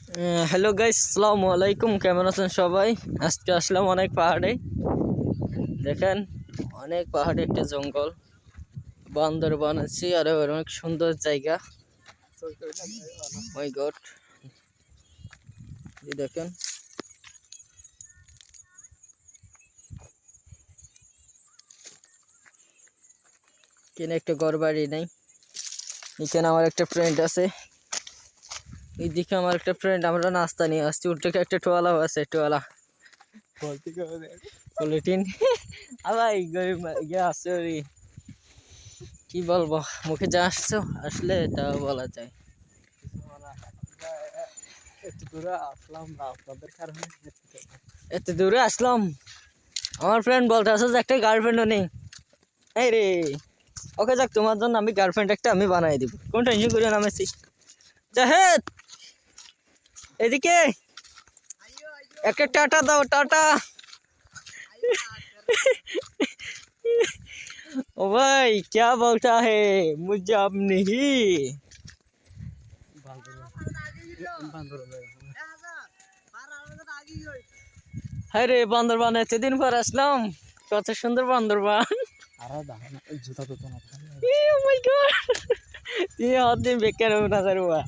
Hello guys, আসসালামু আলাইকুম। কেমন আছেন সবাই? আজকে আসলাম অনেক পাহাড়ে। দেখেন, অনেক পাহাড়ে একটা জঙ্গল, বান্দরবান আছে আর অনেক সুন্দর জায়গা। মাই গড, এই দেখেন কেন একটা ঘর বাড়ি নেই। এখানে আমার একটা ফ্রেন্ড আছে, এইদিকে আমার একটা ফ্রেন্ড। আমরা নাস্তা নিয়ে আসছি। ওর থেকে একটা টোয়ালা আছে, টোয়ালা পলিটিন আবার ইয়ে আছে। কি বলবো, মুখে যা আসছো আসলে তা বলা যায়। এত দূরে আসলাম, আমার ফ্রেন্ড বলতে আছে যে একটা গার্লফ্রেন্ডও নেই। এই রে, ওকে যাক, তোমার জন্য আমি গার্লফ্রেন্ড একটা আমি বানাই দিব, কোন টেনশন করিও না। মেসি জাহেদ, এদিকে একটা টাটা দাও, টাটা। ओ भाई क्या बोलता है, मुझे अब नहीं। अरे बांदरबान এতদিন পর আসলাম, কত সুন্দর বান্দরবান। Oh my god, ये हाथ दिन बेकार हो नजर हुआ।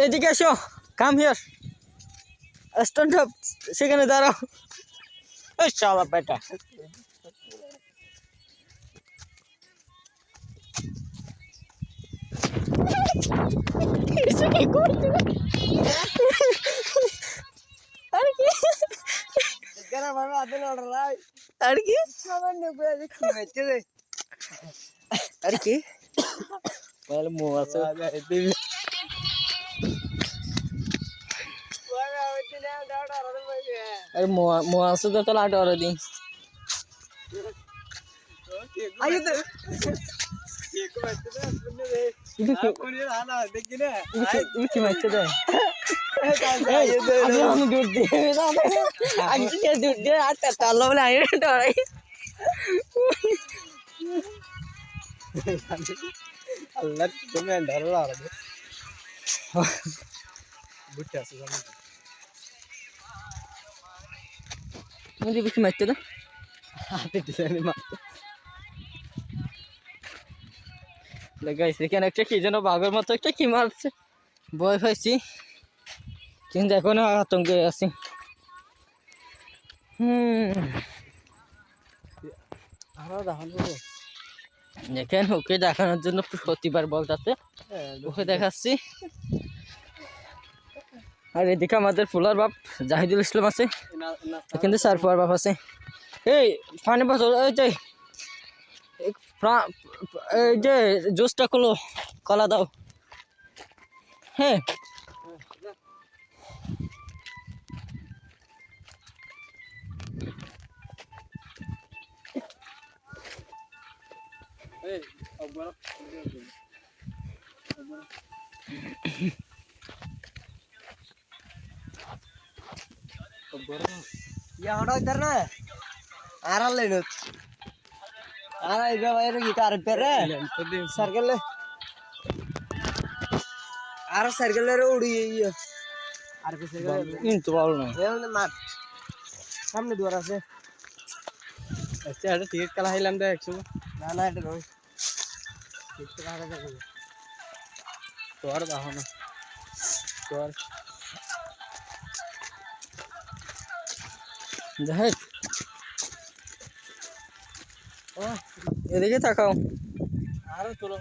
এদিকে এসো, কাম হিয়ার, স্ট্যান্ড আপ, সেখানে দাঁড়াও। এই শালা বেটা, কিছু কি করতে আর কি আর কি আর কি বলে মো আছে। अरे मुआ से तो चला आटे और दी आइए तो इनकी मैच दे अरे हम दूर दे आगे क्या दूर दे आटे ताला वाले आए तो और अल्लाह तुम्हें डर रहा है बुट्टा से मुझे कुछ मैच दे आते डिजाइन मारते লাগাইছে। এখানে একটা কি যেন বাঘের মতো একটা কি মারছে, ভয় পাইছি কিন্তু এখনো আতঙ্কে আছি। দেখেন, ওকে দেখানোর জন্য প্রতিবার বলতেছে, ওকে দেখাচ্ছি। আর এদিকে আমাদের ফুলার বাপ জাহিদুল ইসলাম আছে, কিন্তু সারফুয়ার বাপ আছে। এই পানি বোতল, এই যে জুসটা খোলো, কলা দাও। হ্যাঁ इधर ना आ रहा ले लो आ रहा इधर भाई रो गिटार पे रे सर्कल ले आ रहा सर्कल ले रो उड़ी ये आर पे सर्कल इन तो बोल ना ये ना मार सामने द्वारा से ऐसे हट टिकट कला हिलाम दे 100 ना ना এটা নয় টিকট কলা দে তোর দাও না তোর জাহেদ, এদিকে তাকাও। আরো চলো।